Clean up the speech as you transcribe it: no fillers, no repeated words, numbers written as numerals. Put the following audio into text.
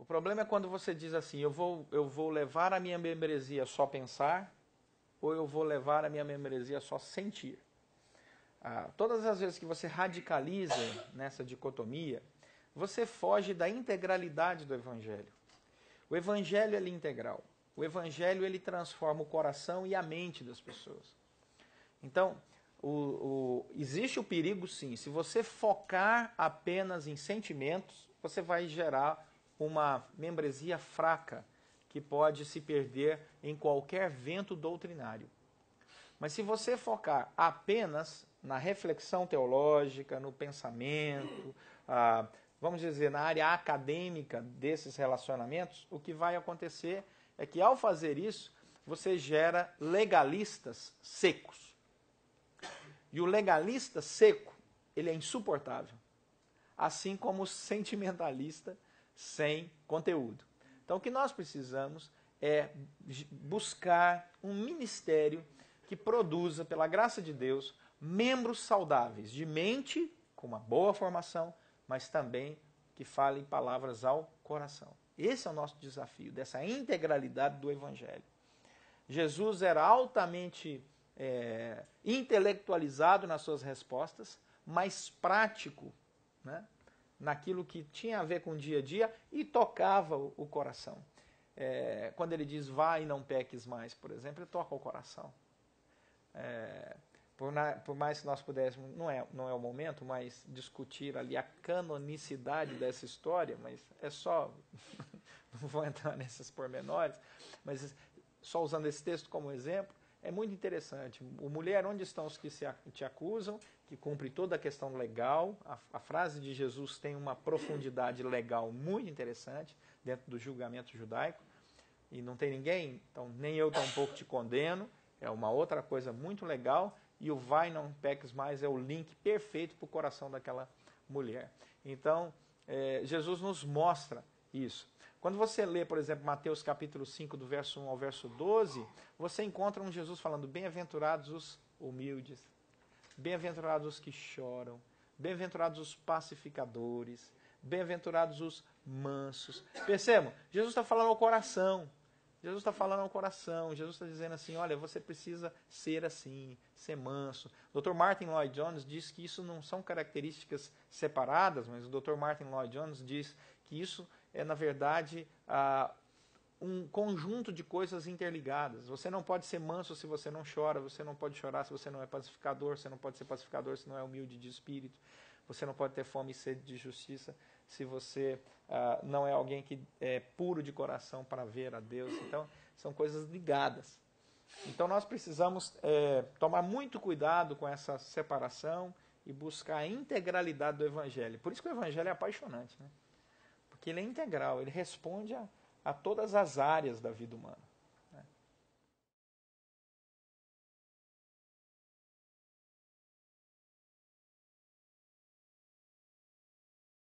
problema é quando você diz assim, eu vou levar a minha membresia só pensar, ou eu vou levar a minha membresia só sentir. Todas as vezes que você radicaliza nessa dicotomia, você foge da integralidade do Evangelho. O Evangelho ele é integral. O Evangelho ele transforma o coração e a mente das pessoas. Então, existe o perigo sim. Se você focar apenas em sentimentos, você vai gerar uma membresia fraca que pode se perder em qualquer vento doutrinário. Mas se você focar apenas na reflexão teológica, no pensamento, vamos dizer, na área acadêmica desses relacionamentos, o que vai acontecer é que ao fazer isso, você gera legalistas secos. E o legalista seco, ele é insuportável. Assim como o sentimentalista sem conteúdo. Então o que nós precisamos é buscar um ministério que produza, pela graça de Deus, membros saudáveis, de mente, com uma boa formação, mas também que falem palavras ao coração. Esse é o nosso desafio, dessa integralidade do Evangelho. Jesus era altamente intelectualizado nas suas respostas, mas prático, né, naquilo que tinha a ver com o dia a dia e tocava o coração. Quando ele diz, vai e não peques mais, por exemplo, ele toca o coração. Por mais que nós pudéssemos, não é o momento, mas discutir ali a canonicidade dessa história, mas é só, não vou entrar nesses pormenores, mas só usando esse texto como exemplo, é muito interessante. O mulher, onde estão os que te acusam, que cumpre toda a questão legal, a frase de Jesus tem uma profundidade legal muito interessante dentro do julgamento judaico, e não tem ninguém, então nem eu tampouco te condeno, é uma outra coisa muito legal, e o vai não peques mais é o link perfeito para o coração daquela mulher. Então, Jesus nos mostra isso. Quando você lê, por exemplo, Mateus capítulo 5, do verso 1 ao verso 12, você encontra um Jesus falando, bem-aventurados os humildes, bem-aventurados os que choram, bem-aventurados os pacificadores, bem-aventurados os mansos. Percebam, Jesus está falando ao coração. Jesus está falando ao coração, Jesus está dizendo assim, olha, você precisa ser assim, ser manso. O Dr. Martin Lloyd-Jones diz que isso não são características separadas, mas o Dr. Martin Lloyd-Jones diz que isso é, na verdade, um conjunto de coisas interligadas. Você não pode ser manso se você não chora, você não pode chorar se você não é pacificador, você não pode ser pacificador se não é humilde de espírito, você não pode ter fome e sede de justiça se você não é alguém que é puro de coração para ver a Deus. Então, são coisas ligadas. Então, nós precisamos tomar muito cuidado com essa separação e buscar a integralidade do Evangelho. Por isso que o Evangelho é apaixonante, né? Porque ele é integral, ele responde a todas as áreas da vida humana.